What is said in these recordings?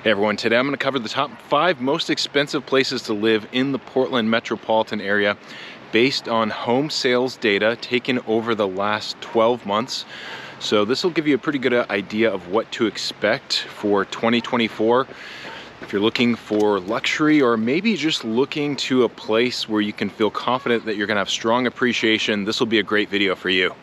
Hey everyone, today I'm going to cover the top 5 most expensive places to live in the Portland metropolitan area based on home sales data taken over the last 12 months. So this will give you a pretty good idea of what to expect for 2024. If you're looking for luxury or maybe just looking to a place where you can feel confident that you're going to have strong appreciation, this will be a great video for you.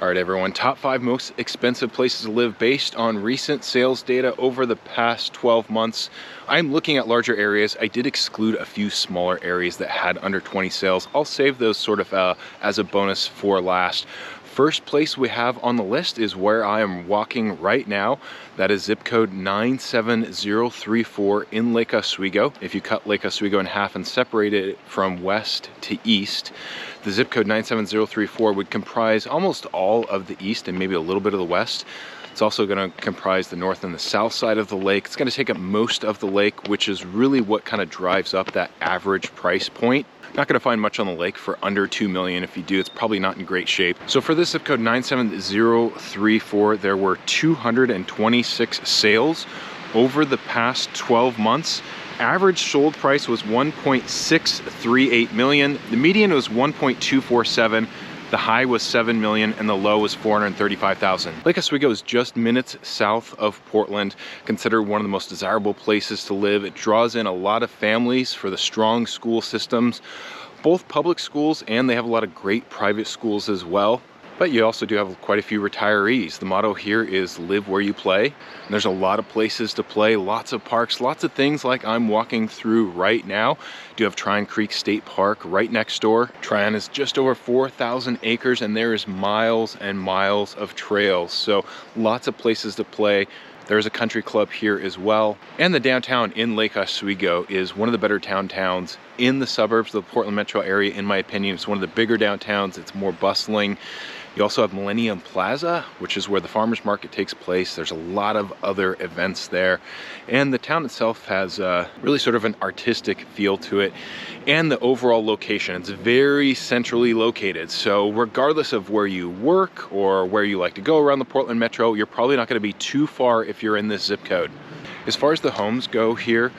All right, everyone, top 5 most expensive places to live based on recent sales data over the past 12 months. I'm looking at larger areas. I did exclude a few smaller areas that had under 20 sales. I'll save those sort of as a bonus for last. First place we have on the list is where I am walking right now. That is zip code 97034 in Lake Oswego. If you cut Lake Oswego in half and separate it from west to east, the zip code 97034 would comprise almost all of the east and maybe a little bit of the west. It's also going to comprise the north and the south side of the lake. It's going to take up most of the lake, which is really what kind of drives up that average price point. Not going to find much on the lake for under $2 million. If you do, it's probably not in great shape. So for this zip code 97034, there were 226 sales over the past 12 months. Average sold price was 1.638 million. The median was 1.247. The high was 7 million and the low was 435,000. Lake Oswego is just minutes south of Portland, considered one of the most desirable places to live. It draws in a lot of families for the strong school systems, both public schools, and they have a lot of great private schools as well. But you also do have quite a few retirees. The motto here is live where you play. And there's a lot of places to play, lots of parks, lots of things like I'm walking through right now. Do have Tryon Creek State Park right next door. Tryon is just over 4,000 acres and there is miles and miles of trails. So lots of places to play. There's a country club here as well. And the downtown in Lake Oswego is one of the better downtowns in the suburbs of the Portland metro area, in my opinion. It's one of the bigger downtowns. It's more bustling. You also have Millennium Plaza, which is where the farmers market takes place. There's a lot of other events there. And the town itself has really sort of an artistic feel to it. And the overall location, it's very centrally located. So regardless of where you work or where you like to go around the Portland metro, you're probably not going to be too far if you're in this zip code. As far as the homes go here,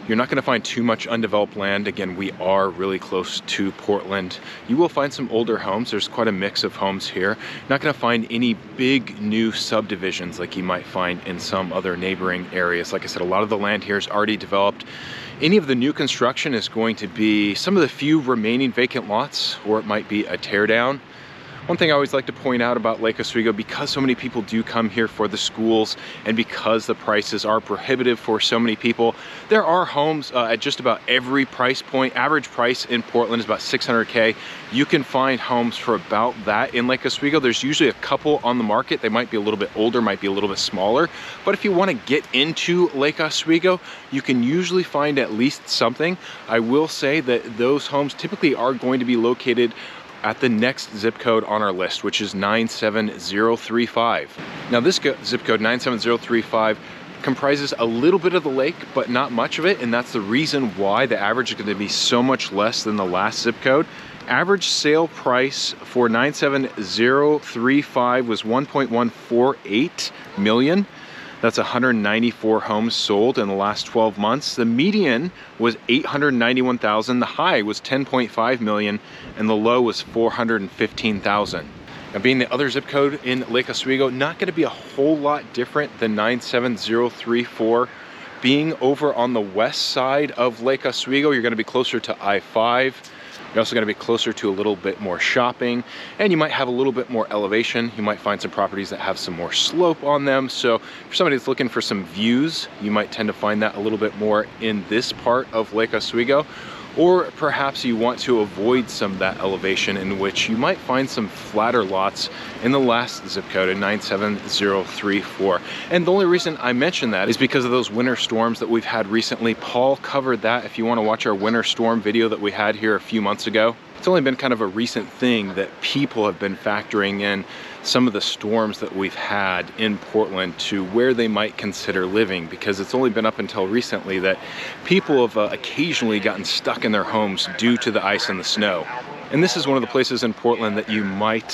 you're not going to find too much undeveloped land. Again, we are really close to Portland. You will find some older homes. There's quite a mix of homes here. Not going to find any big new subdivisions like you might find in some other neighboring areas. Like I said, a lot of the land here is already developed. Any of the new construction is going to be some of the few remaining vacant lots, or it might be a tear down. One thing I always like to point out about Lake Oswego, because so many people do come here for the schools and because the prices are prohibitive for so many people, there are homes at just about every price point. Average price in Portland is about $600K. You can find homes for about that in Lake Oswego. There's usually a couple on the market. They might be a little bit older, might be a little bit smaller. But if you want to get into Lake Oswego, you can usually find at least something. I will say that those homes typically are going to be located at the next zip code on our list, which is 97035. Now this zip code 97035 comprises a little bit of the lake, but not much of it, and that's the reason why the average is going to be so much less than the last zip code. Average sale price for 97035 was 1.148 million. That's 194 homes sold in the last 12 months. The median was 891,000. The high was 10.5 million, and the low was 415,000. Now, being the other zip code in Lake Oswego, not going to be a whole lot different than 97034. Being over on the west side of Lake Oswego, you're going to be closer to I-5. You're also going to be closer to a little bit more shopping, and you might have a little bit more elevation. You might find some properties that have some more slope on them. So for somebody that's looking for some views, you might tend to find that a little bit more in this part of Lake Oswego. Or perhaps you want to avoid some of that elevation, in which you might find some flatter lots in the last zip code in 97034. And the only reason I mention that is because of those winter storms that we've had recently. Paul covered that if you want to watch our winter storm video that we had here a few months ago. It's only been kind of a recent thing that people have been factoring in some of the storms that we've had in Portland to where they might consider living, because it's only been up until recently that people have occasionally gotten stuck in their homes due to the ice and the snow. And this is one of the places in Portland that you might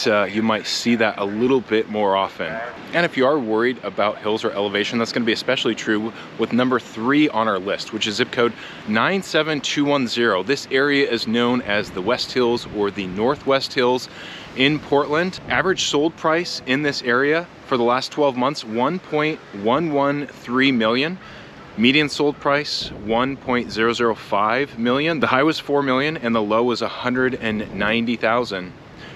see that a little bit more often. And if you are worried about hills or elevation, that's going to be especially true with number 3 on our list, which is zip code 97210. This area is known as the West Hills or the Northwest Hills in Portland. Average sold price in this area for the last 12 months, $1.113 million. Median sold price, $1.005 million. The high was $4 million and the low was $190,000.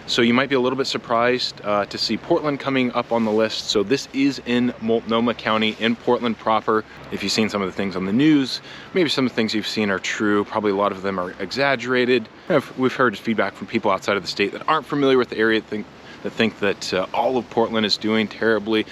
So you might be a little bit surprised to see Portland coming up on the list. So this is in Multnomah County in Portland proper. If you've seen some of the things on the news, maybe some of the things you've seen are true. Probably a lot of them are exaggerated. We've heard feedback from people outside of the state that aren't familiar with the area that think that all of Portland is doing terribly.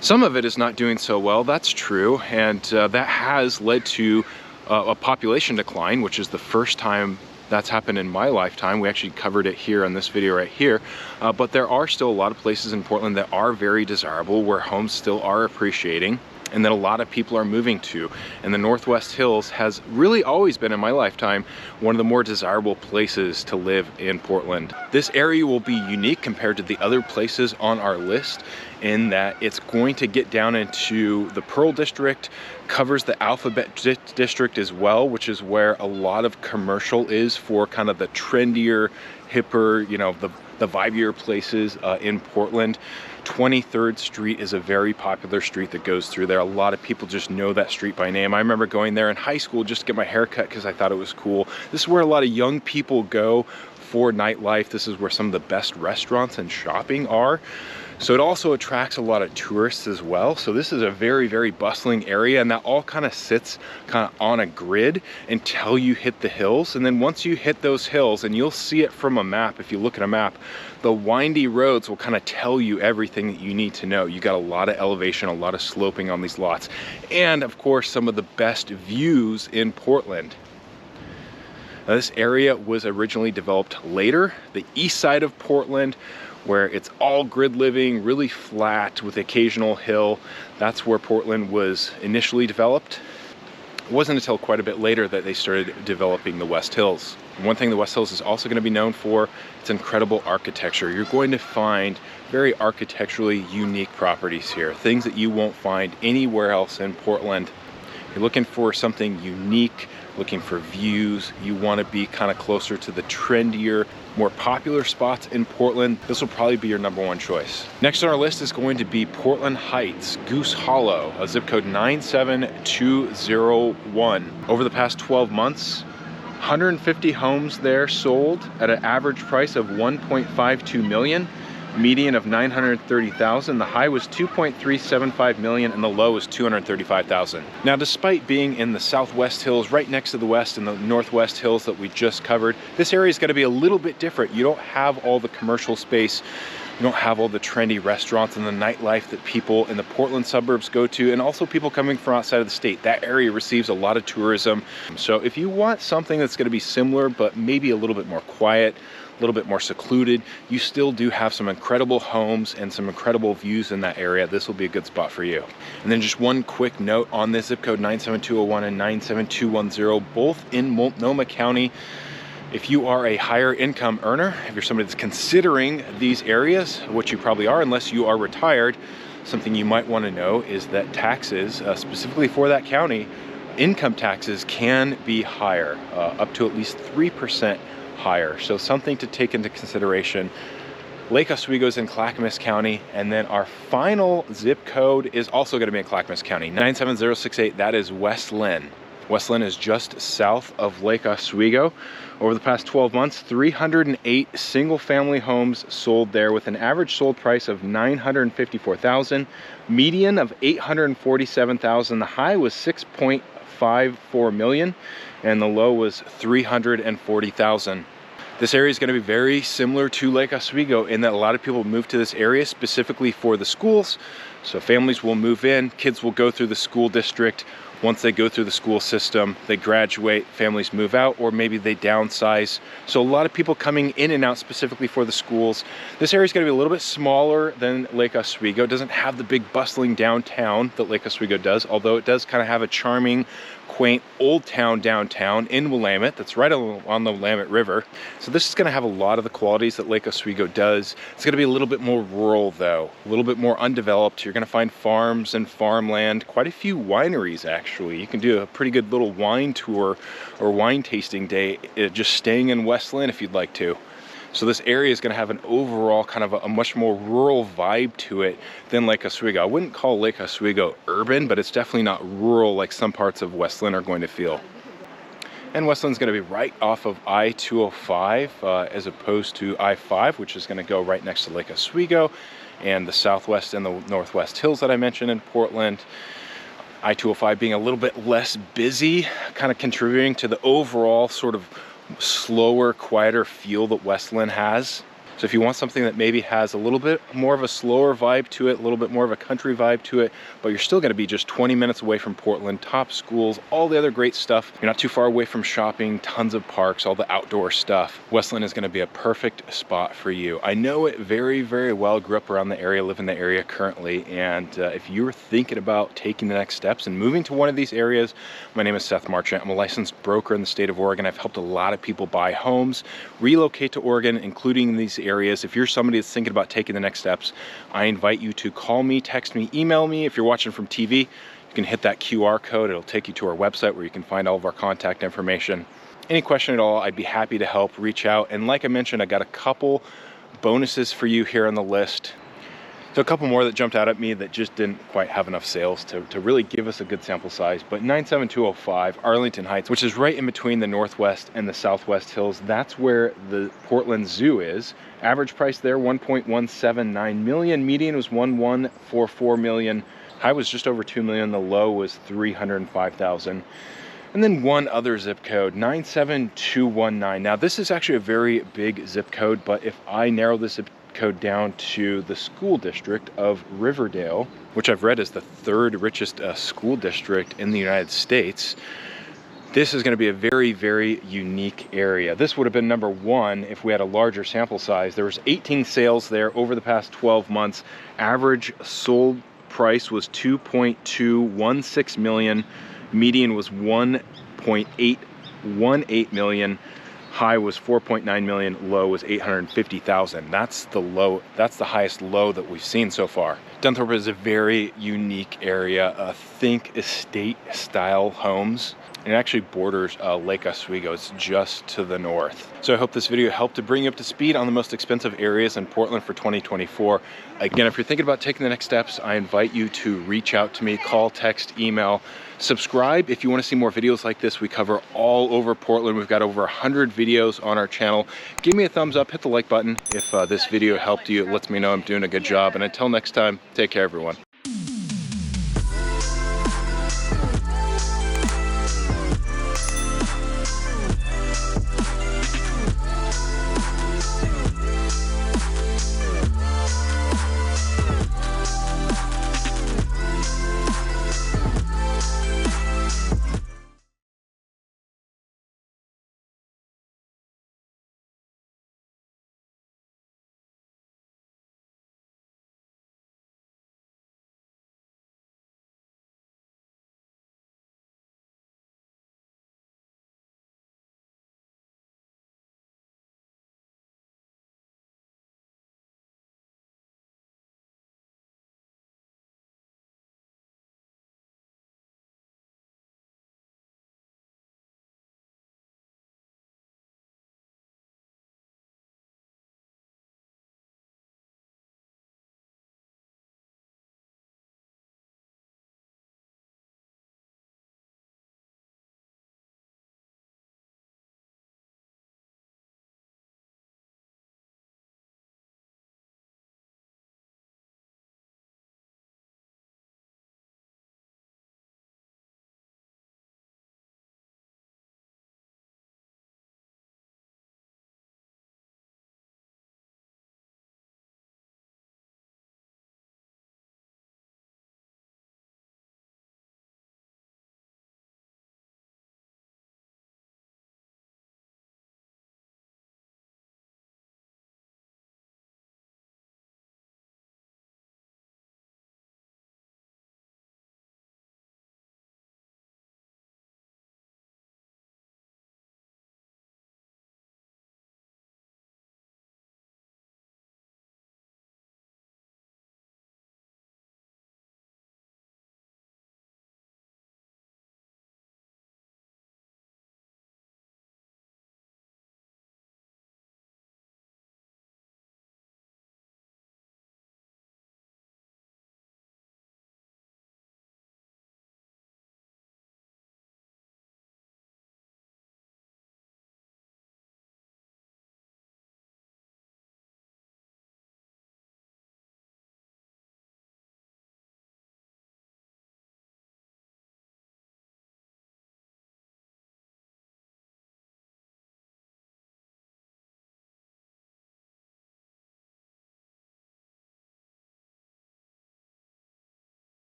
Some of it is not doing so well, that's true, and that has led to a population decline, which is the first time that's happened in my lifetime. We actually covered it here on this video right here, but there are still a lot of places in Portland that are very desirable, where homes still are appreciating, and that a lot of people are moving to. And the Northwest Hills has really always been, in my lifetime, one of the more desirable places to live in Portland. This area will be unique compared to the other places on our list in that it's going to get down into the Pearl District, covers the Alphabet District as well, which is where a lot of commercial is for kind of the trendier, hipper, you know, the vibier places in Portland. 23rd Street is a very popular street that goes through there. A lot of people just know that street by name. I remember going there in high school just to get my hair cut because I thought it was cool. This is where a lot of young people go for nightlife. This is where some of the best restaurants and shopping are. So it also attracts a lot of tourists as well. So this is a very, very bustling area, and that all kind of sits kind of on a grid until you hit the hills. And then once you hit those hills, and you'll see it from a map, if you look at a map, the windy roads will kind of tell you everything that you need to know. You got a lot of elevation, a lot of sloping on these lots, and of course some of the best views in Portland. Now, this area was originally developed later, the east side of Portland, where it's all grid living, really flat with occasional hill. That's where Portland was initially developed. It wasn't until quite a bit later that they started developing the West Hills. One thing the West Hills is also going to be known for, it's incredible architecture. You're going to find very architecturally unique properties here, things that you won't find anywhere else in Portland. You're looking for something unique, looking for views, you want to be kind of closer to the trendier, more popular spots in Portland, this will probably be your #1 choice. Next on our list is going to be Portland Heights, Goose Hollow, a zip code 97201. Over the past 12 months, 150 homes there sold at an average price of $1.52 million. Median of $930,000. The high was $2.375 million and the low was $235,000. Now, despite being in the Southwest Hills, right next to the West and the Northwest Hills that we just covered, this area is going to be a little bit different. You don't have all the commercial space. You don't have all the trendy restaurants and the nightlife that people in the Portland suburbs go to, and also people coming from outside of the state. That area receives a lot of tourism. So if you want something that's going to be similar, but maybe a little bit more quiet, a little bit more secluded, you still do have some incredible homes and some incredible views in that area. This will be a good spot for you. And then just one quick note on this zip code 97201 and 97210, both in Multnomah County. If you are a higher income earner, if you're somebody that's considering these areas, which you probably are unless you are retired, something you might want to know is that taxes, specifically for that county, income taxes can be higher, up to at least 3% higher. So something to take into consideration. Lake Oswego is in Clackamas County, and then our final zip code is also going to be in Clackamas County, 97068. That is West Lynn. West Lynn is just south of Lake Oswego. Over the past 12 months, 308 single-family homes sold there with an average sold price of $954,000, median of $847,000. The high was $6.54 million, and the low was $340,000. This area is going to be very similar to Lake Oswego in that a lot of people move to this area specifically for the schools. So families will move in, kids will go through the school district Once they go through the school system, they graduate, families move out, or maybe they downsize. So a lot of people coming in and out specifically for the schools. This area is going to be a little bit smaller than Lake Oswego. It doesn't have the big bustling downtown that Lake Oswego does, although it does kind of have a charming, quaint old town downtown in Willamette that's right on the Willamette River. So this is going to have a lot of the qualities that Lake Oswego does. It's going to be a little bit more rural though, a little bit more undeveloped. You're going to find farms and farmland, quite a few wineries actually. You can do a pretty good little wine tour or wine tasting day just staying in Westland if you'd like to. So this area is going to have an overall kind of a much more rural vibe to it than Lake Oswego. I wouldn't call Lake Oswego urban, but it's definitely not rural like some parts of Westland are going to feel. And Westland's going to be right off of I-205 as opposed to I-5, which is going to go right next to Lake Oswego and the southwest and the northwest hills that I mentioned in Portland. I-205 being a little bit less busy, kind of contributing to the overall sort of slower, quieter feel that Westland has. So if you want something that maybe has a little bit more of a slower vibe to it, a little bit more of a country vibe to it, but you're still going to be just 20 minutes away from Portland, top schools, all the other great stuff. You're not too far away from shopping, tons of parks, all the outdoor stuff. Westland is going to be a perfect spot for you. I know it very, very well. Grew up around the area, live in the area currently, and if you're thinking about taking the next steps and moving to one of these areas, my name is Seth Marchant. I'm a licensed broker in the state of Oregon. I've helped a lot of people buy homes, relocate to Oregon, including these areas. If you're somebody that's thinking about taking the next steps, I invite you to call me, text me, email me. If you're watching from TV, you can hit that QR code. It'll take you to our website where you can find all of our contact information. Any question at all, I'd be happy to help. Reach out. And like I mentioned, I got a couple bonuses for you here on the list. So a couple more that jumped out at me that just didn't quite have enough sales to really give us a good sample size. But 97205 Arlington Heights, which is right in between the northwest and the southwest hills. That's where the Portland Zoo is. Average price there, 1.179 million. Median was 1.144 million. High was just over 2 million. The low was 305,000. And then one other zip code, 97219. Now this is actually a very big zip code, but if I narrow this zip code down to the school district of Riverdale, which I've read is the third richest school district in the United States, this is going to be a very, very unique area. This would have been number one if we had a larger sample size. There was 18 sales there over the past 12 months. Average sold price was 2.216 million. Median was 1.818 million. High was 4.9 million, low was 850,000. That's the low, that's the highest low that we've seen so far. Dunthorpe is a very unique area. Think estate style homes. It actually borders Lake Oswego. It's just to the north. So I hope this video helped to bring you up to speed on the most expensive areas in Portland for 2024. Again, if you're thinking about taking the next steps, I invite you to reach out to me, call, text, email, subscribe if you want to see more videos like this. We cover all over Portland. We've got over 100 videos on our channel. Give me a thumbs up, hit the like button if this video helped you. It lets me know I'm doing a good job. And until next time, take care, everyone.